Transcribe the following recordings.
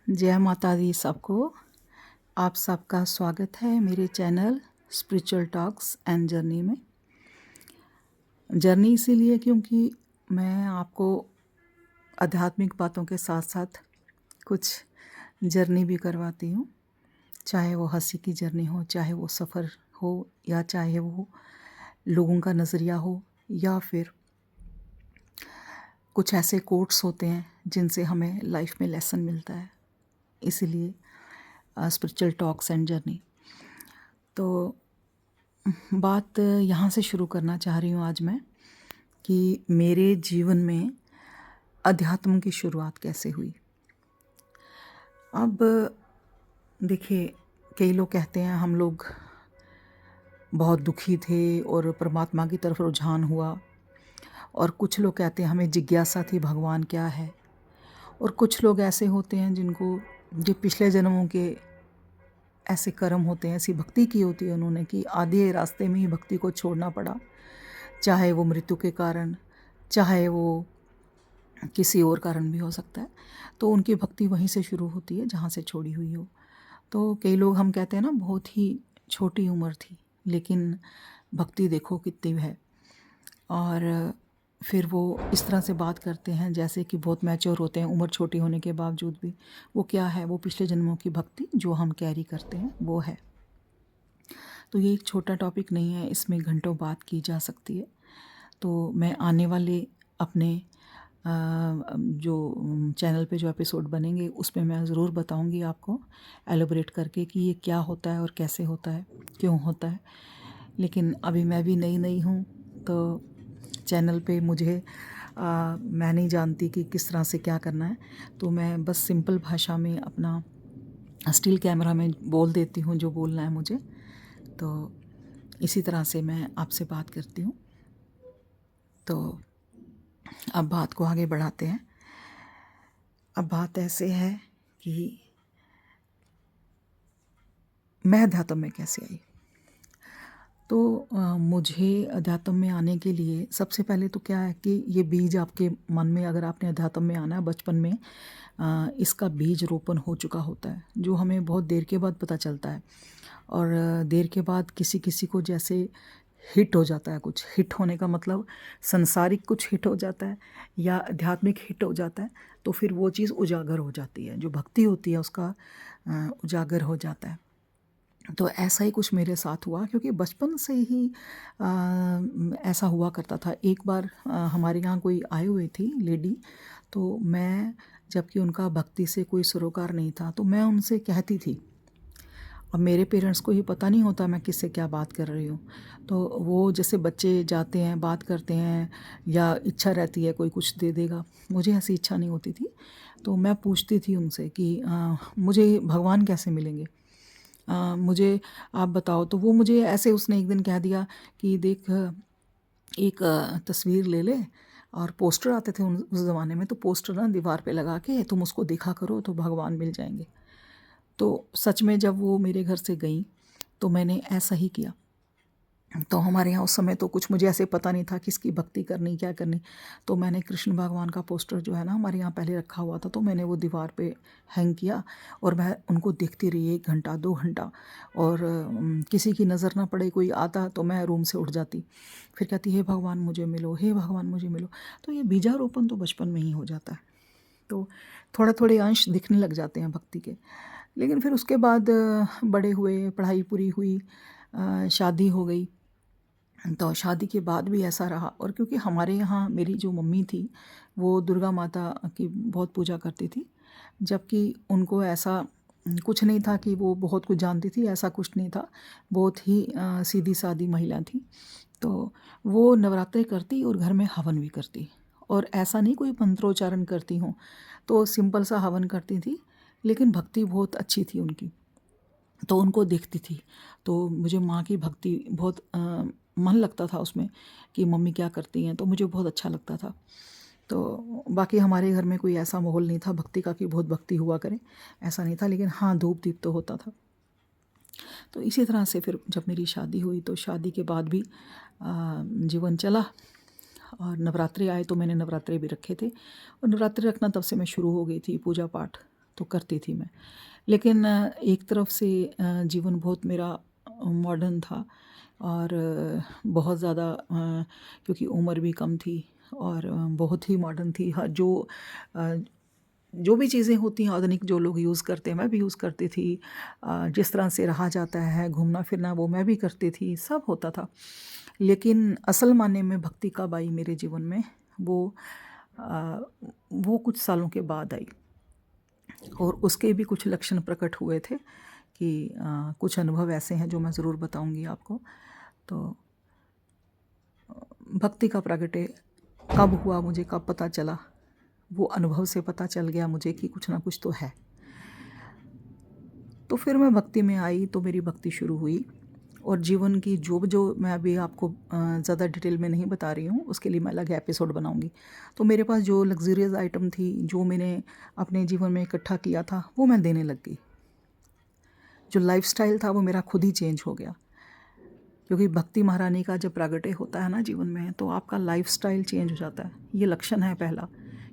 जय माता दी सबको। आप सबका स्वागत है मेरे channel spiritual talks and journey में। जर्नी इसीलिए क्योंकि मैं आपको आध्यात्मिक बातों के साथ साथ कुछ जर्नी भी करवाती हूँ, चाहे वो हंसी की जर्नी हो, चाहे वो सफ़र हो, या चाहे वो लोगों का नज़रिया हो, या फिर कुछ ऐसे कोट्स होते हैं जिनसे हमें लाइफ में लेसन मिलता है। इसीलिए स्पिरिचुअल टॉक्स एंड जर्नी। तो बात यहाँ से शुरू करना चाह रही हूँ आज मैं कि मेरे जीवन में अध्यात्म की शुरुआत कैसे हुई। अब देखिए, कई लोग कहते हैं हम लोग बहुत दुखी थे और परमात्मा की तरफ रुझान हुआ, और कुछ लोग कहते हैं हमें जिज्ञासा थी भगवान क्या है, और कुछ लोग ऐसे होते हैं जिनको जो पिछले जन्मों के ऐसे कर्म होते हैं, ऐसी भक्ति की होती है उन्होंने कि आधे रास्ते में ही भक्ति को छोड़ना पड़ा, चाहे वो मृत्यु के कारण, चाहे वो किसी और कारण भी हो सकता है। तो उनकी भक्ति वहीं से शुरू होती है जहाँ से छोड़ी हुई हो। तो कई लोग हम कहते हैं ना बहुत ही छोटी उम्र थी, लेकिन भक्ति देखो कितनी है। और फिर वो इस तरह से बात करते हैं जैसे कि बहुत मैच्योर होते हैं उम्र छोटी होने के बावजूद भी। वो क्या है? वो पिछले जन्मों की भक्ति जो हम कैरी करते हैं वो है। तो ये एक छोटा टॉपिक नहीं है, इसमें घंटों बात की जा सकती है। तो मैं आने वाले अपने जो चैनल पे जो एपिसोड बनेंगे उसमें मैं ज़रूर बताऊंगी आपको एलोबरेट करके कि ये क्या होता है और कैसे होता है, क्यों होता है। लेकिन अभी मैं भी नई नई हूँ, तो चैनल पे मुझे मैं नहीं जानती कि किस तरह से क्या करना है। तो मैं बस सिंपल भाषा में अपना स्टिल कैमरा में बोल देती हूँ जो बोलना है मुझे। तो इसी तरह से मैं आपसे बात करती हूँ। तो अब बात को आगे बढ़ाते हैं। अब बात ऐसे है कि मैं अध्यात्म में कैसे आई। तो मुझे अध्यात्म में आने के लिए सबसे पहले तो क्या है कि ये बीज आपके मन में, अगर आपने अध्यात्म में आना है बचपन में, इसका बीज रोपण हो चुका होता है, जो हमें बहुत देर के बाद पता चलता है। और देर के बाद किसी किसी को जैसे हिट हो जाता है। कुछ हिट होने का मतलब संसारिक कुछ हिट हो जाता है या आध्यात्मिक हिट हो जाता है, तो फिर वो चीज़ उजागर हो जाती है, जो भक्ति होती है उसका उजागर हो जाता है। तो ऐसा ही कुछ मेरे साथ हुआ, क्योंकि बचपन से ही ऐसा हुआ करता था। एक बार हमारे यहाँ कोई आई हुई थी लेडी, तो मैं, जबकि उनका भक्ति से कोई सरोकार नहीं था, तो मैं उनसे कहती थी। अब मेरे पेरेंट्स को ये पता नहीं होता मैं किससे क्या बात कर रही हूँ। तो वो जैसे बच्चे जाते हैं बात करते हैं, या इच्छा रहती है कोई कुछ दे देगा, मुझे ऐसी इच्छा नहीं होती थी। तो मैं पूछती थी उनसे कि मुझे भगवान कैसे मिलेंगे, मुझे आप बताओ। तो वो मुझे ऐसे, उसने एक दिन कह दिया कि देख, एक तस्वीर ले ले, और पोस्टर आते थे उस ज़माने में, तो पोस्टर ना दीवार पे लगा के तुम उसको देखा करो तो भगवान मिल जाएंगे। तो सच में जब वो मेरे घर से गई तो मैंने ऐसा ही किया। तो हमारे यहाँ उस समय तो कुछ मुझे ऐसे पता नहीं था किसकी भक्ति करनी क्या करनी। तो मैंने कृष्ण भगवान का पोस्टर जो है ना हमारे यहाँ पहले रखा हुआ था, तो मैंने वो दीवार पे हैंग किया, और मैं उनको देखती रही 1 घंटा 2 घंटा। और किसी की नज़र ना पड़े, कोई आता तो मैं रूम से उठ जाती, फिर कहती हे भगवान मुझे मिलो, हे भगवान मुझे मिलो। तो ये बीजारोपण तो बचपन में ही हो जाता है, तो थोड़े थोड़े अंश दिखने लग जाते हैं भक्ति के। लेकिन फिर उसके बाद बड़े हुए, पढ़ाई पूरी हुई, शादी हो गई। तो शादी के बाद भी ऐसा रहा। और क्योंकि हमारे यहाँ मेरी जो मम्मी थी वो दुर्गा माता की बहुत पूजा करती थी, जबकि उनको ऐसा कुछ नहीं था कि वो बहुत कुछ जानती थी, ऐसा कुछ नहीं था। बहुत ही सीधी सादी महिला थी। तो वो नवरात्रे करती और घर में हवन भी करती, और ऐसा नहीं कोई मंत्रोच्चारण करती हूँ, तो सिंपल सा हवन करती थी, लेकिन भक्ति बहुत अच्छी थी उनकी। तो उनको देखती थी तो मुझे माँ की भक्ति बहुत मन लगता था उसमें, कि मम्मी क्या करती हैं, तो मुझे बहुत अच्छा लगता था। तो बाकी हमारे घर में कोई ऐसा माहौल नहीं था भक्ति का कि बहुत भक्ति हुआ करे, ऐसा नहीं था। लेकिन हाँ, धूप दीप तो होता था। तो इसी तरह से फिर जब मेरी शादी हुई तो शादी के बाद भी जीवन चला, और नवरात्रि आए तो मैंने नवरात्रे भी रखे थे। और नवरात्रि रखना तब से मैं शुरू हो गई थी, पूजा पाठ तो करती थी मैं। लेकिन एक तरफ से जीवन बहुत मेरा मॉडर्न था और बहुत ज़्यादा क्योंकि उम्र भी कम थी और बहुत ही मॉडर्न थी। हाँ, जो भी चीज़ें होती हैं आधुनिक जो लोग यूज़ करते हैं मैं भी यूज़ करती थी। जिस तरह से रहा जाता है घूमना फिरना वो मैं भी करती थी, सब होता था। लेकिन असल मायने में भक्ति कब आई मेरे जीवन में, वो अ, वो कुछ सालों के बाद आई और उसके भी कुछ लक्षण प्रकट हुए थे कि कुछ अनुभव ऐसे हैं जो मैं ज़रूर बताऊंगी आपको। तो भक्ति का प्रगटे कब हुआ, मुझे कब पता चला, वो अनुभव से पता चल गया मुझे कि कुछ ना कुछ तो है। तो फिर मैं भक्ति में आई तो मेरी भक्ति शुरू हुई और जीवन की जो मैं अभी आपको ज़्यादा डिटेल में नहीं बता रही हूँ, उसके लिए मैं अलग एपिसोड बनाऊँगी। तो मेरे पास जो लग्जरियस आइटम थी, जो मैंने अपने जीवन में इकट्ठा किया था, वो मैं देने लग गई। जो लाइफस्टाइल था वो मेरा खुद ही चेंज हो गया, क्योंकि भक्ति महारानी का जब प्रागट्य होता है ना जीवन में, तो आपका लाइफस्टाइल चेंज हो जाता है। ये लक्षण है पहला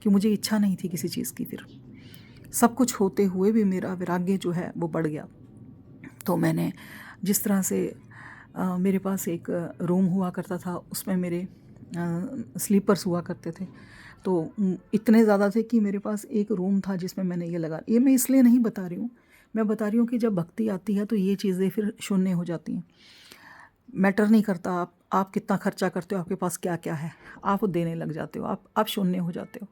कि मुझे इच्छा नहीं थी किसी चीज़ की, फिर सब कुछ होते हुए भी मेरा वैराग्य जो है वो बढ़ गया। तो मैंने जिस तरह से मेरे पास एक रूम हुआ करता था, उसमें मेरे स्लीपर्स हुआ करते थे, तो इतने ज़्यादा थे कि मेरे पास एक रूम था जिसमें मैंने ये लगा। ये मैं इसलिए नहीं बता रही हूँ, मैं बता रही हूँ कि जब भक्ति आती है तो ये चीज़ें फिर शून्य हो जाती हैं। मैटर नहीं करता आप कितना खर्चा करते हो, आपके पास क्या क्या है, आप देने लग जाते हो, आप शून्य हो जाते हो।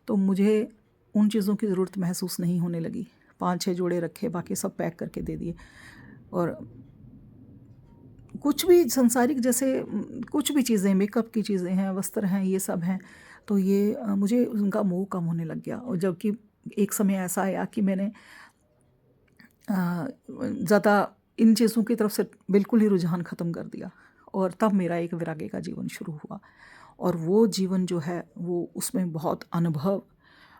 तो मुझे उन चीज़ों की ज़रूरत महसूस नहीं होने लगी। 5-6 जोड़े रखे, बाकी सब पैक करके दे दिए। और कुछ भी संसारिक जैसे कुछ भी चीज़ें, मेकअप की चीज़ें हैं, वस्त्र हैं, ये सब हैं, तो ये मुझे उनका मोह कम होने लग गया। और जबकि एक समय ऐसा आया कि मैंने ज़्यादा इन चीज़ों की तरफ से बिल्कुल ही रुझान ख़त्म कर दिया और तब मेरा एक वैराग्य का जीवन शुरू हुआ। और वो जीवन जो है वो उसमें बहुत अनुभव,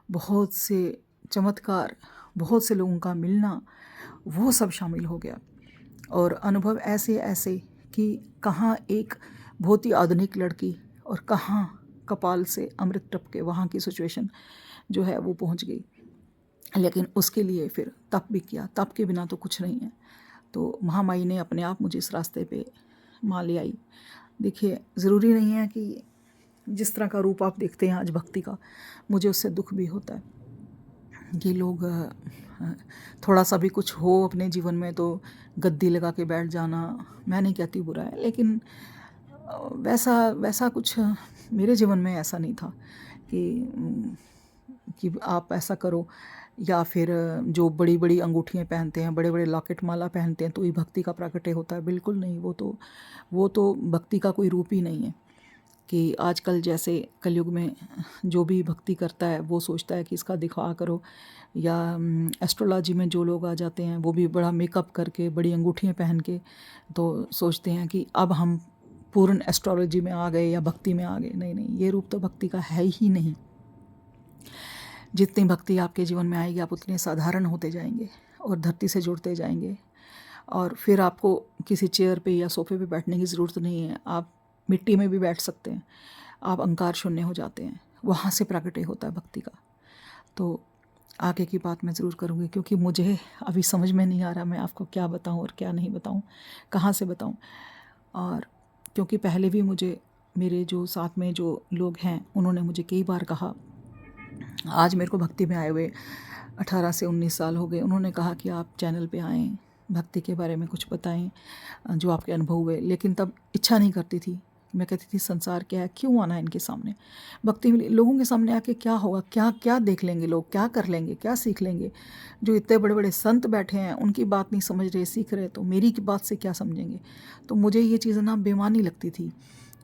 बहुत से चमत्कार, बहुत से लोगों का मिलना, वो सब शामिल हो गया। और अनुभव ऐसे ऐसे कि कहाँ एक बहुत ही आधुनिक लड़की और कहाँ कपाल से अमृत टपके, वहाँ की सिचुएशन जो है वो पहुँच गई। लेकिन उसके लिए फिर तप भी किया, तप के बिना तो कुछ नहीं है। तो महामाई ने अपने आप मुझे इस रास्ते पे माँ ले आई। देखिए, ज़रूरी नहीं है कि जिस तरह का रूप आप देखते हैं आज भक्ति का, मुझे उससे दुख भी होता है कि लोग थोड़ा सा भी कुछ हो अपने जीवन में तो गद्दी लगा के बैठ जाना। मैं नहीं कहती बुरा है, लेकिन वैसा वैसा कुछ मेरे जीवन में ऐसा नहीं था कि आप ऐसा करो, या फिर जो बड़ी बड़ी अंगूठियाँ पहनते हैं, बड़े बड़े लॉकेट माला पहनते हैं तो ये भक्ति का प्राकट्य होता है। बिल्कुल नहीं, वो तो भक्ति का कोई रूप ही नहीं है। कि आजकल जैसे कलयुग में जो भी भक्ति करता है वो सोचता है कि इसका दिखावा करो, या एस्ट्रोलॉजी में जो लोग आ जाते हैं वो भी बड़ा मेकअप करके, बड़ी अंगूठियाँ पहन के, तो सोचते हैं कि अब हम पूर्ण एस्ट्रोलॉजी में आ गए या भक्ति में आ गए। नहीं नहीं, ये रूप तो भक्ति का है ही नहीं। जितनी भक्ति आपके जीवन में आएगी आप उतने साधारण होते जाएंगे और धरती से जुड़ते जाएंगे। और फिर आपको किसी चेयर पे या सोफे पे बैठने की ज़रूरत नहीं है, आप मिट्टी में भी बैठ सकते हैं। आप अहंकार शून्य हो जाते हैं, वहाँ से प्रकट होता है भक्ति का। तो आगे की बात मैं ज़रूर करूँगी, क्योंकि मुझे अभी समझ में नहीं आ रहा मैं आपको क्या बताऊँ और क्या नहीं बताऊँ, कहाँ से बताऊँ। और क्योंकि पहले भी मुझे मेरे जो साथ में जो लोग हैं उन्होंने मुझे कई बार कहा, आज मेरे को भक्ति में आए हुए 18 से 19 साल हो गए, उन्होंने कहा कि आप चैनल पे आएँ, भक्ति के बारे में कुछ बताएं, जो आपके अनुभव हुए। लेकिन तब इच्छा नहीं करती थी, मैं कहती थी संसार क्या है, क्यों आना है इनके सामने, भक्ति में लोगों के सामने आके क्या होगा, क्या क्या देख लेंगे लोग, क्या कर लेंगे, क्या सीख लेंगे। जो इतने बड़े बड़े संत बैठे हैं उनकी बात नहीं समझ रहे, सीख रहे, तो मेरी की बात से क्या समझेंगे। तो मुझे ये चीज़ें ना बेमानी लगती थी।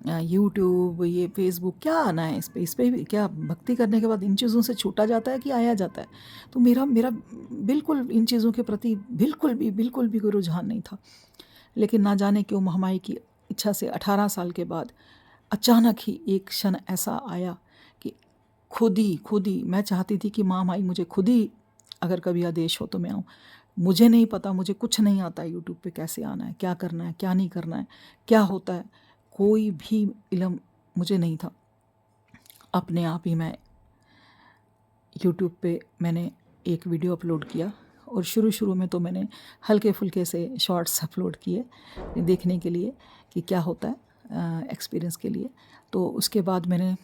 यूट्यूब, ये फेसबुक, क्या आना है इस पे भी क्या भक्ति करने के बाद इन चीज़ों से छूटा जाता है कि आया जाता है। तो मेरा मेरा बिल्कुल इन चीज़ों के प्रति बिल्कुल भी कोई रुझान नहीं था। लेकिन ना जाने क्यों महामाई की इच्छा से 18 साल के बाद अचानक ही एक क्षण ऐसा आया कि खुद ही मैं चाहती थी कि महामाई मुझे खुद ही अगर कभी आदेश हो तो मैं आऊँ। मुझे नहीं पता, मुझे कुछ नहीं आता यूट्यूब पे कैसे आना है, क्या करना है, क्या नहीं करना है, क्या होता है, कोई भी इल्म मुझे नहीं था। अपने आप ही मैं यूट्यूब पे मैंने एक वीडियो अपलोड किया, और शुरू में तो मैंने हल्के फुल्के से शॉर्ट्स अपलोड किए देखने के लिए कि क्या होता है, एक्सपीरियंस के लिए। तो उसके बाद मैंने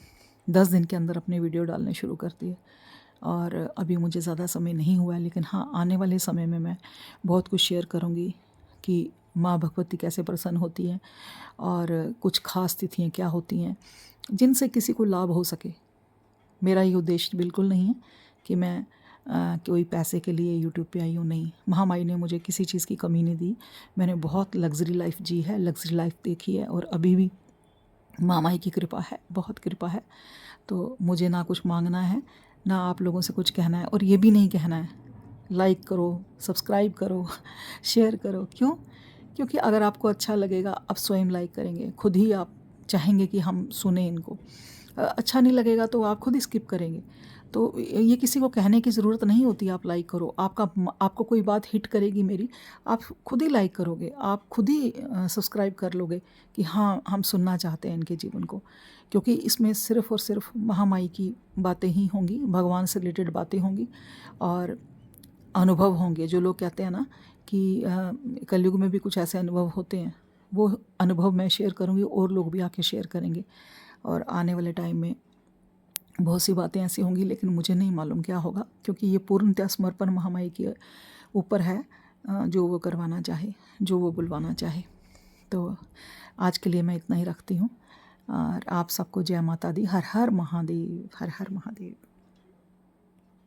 10 दिन के अंदर अपने वीडियो डालने शुरू कर दिए, और अभी मुझे ज़्यादा समय नहीं हुआ है, लेकिन हाँ, आने वाले समय में मैं बहुत कुछ शेयर करूँगी कि माँ भगवती कैसे प्रसन्न होती हैं, और कुछ खास तिथियाँ क्या होती हैं जिनसे किसी को लाभ हो सके। मेरा ये उद्देश्य बिल्कुल नहीं है कि मैं कोई पैसे के लिए यूट्यूब पे आई हूँ, नहीं। महामाई ने मुझे किसी चीज़ की कमी नहीं दी। मैंने बहुत लग्जरी लाइफ जी है, लग्जरी लाइफ देखी है, और अभी भी महामाई की कृपा है, बहुत कृपा है। तो मुझे ना कुछ मांगना है, ना आप लोगों से कुछ कहना है, और ये भी नहीं कहना है लाइक करो, सब्सक्राइब करो, शेयर करो। क्यों? क्योंकि अगर आपको अच्छा लगेगा, आप स्वयं लाइक करेंगे, खुद ही आप चाहेंगे कि हम सुने इनको। अच्छा नहीं लगेगा तो आप खुद ही स्किप करेंगे। तो ये किसी को कहने की ज़रूरत नहीं होती आप लाइक करो। आपको कोई बात हिट करेगी मेरी, आप खुद ही लाइक करोगे, आप खुद ही सब्सक्राइब कर लोगे कि हाँ, हम सुनना चाहते हैं इनके जीवन को। क्योंकि इसमें सिर्फ़ और सिर्फ महामाई की बातें ही होंगी, भगवान से रिलेटेड बातें होंगी, और अनुभव होंगे। जो लोग कहते हैं ना कि कलयुग में भी कुछ ऐसे अनुभव होते हैं, वो अनुभव मैं शेयर करूँगी, और लोग भी आके शेयर करेंगे। और आने वाले टाइम में बहुत सी बातें ऐसी होंगी, लेकिन मुझे नहीं मालूम क्या होगा, क्योंकि ये पूर्णतः समर्पण महामाई के ऊपर है। जो वो करवाना चाहे, जो वो बुलवाना चाहे। तो आज के लिए मैं इतना ही रखती हूँ, और आप सबको जय माता दी। हर हर महादेव, हर हर महादेव।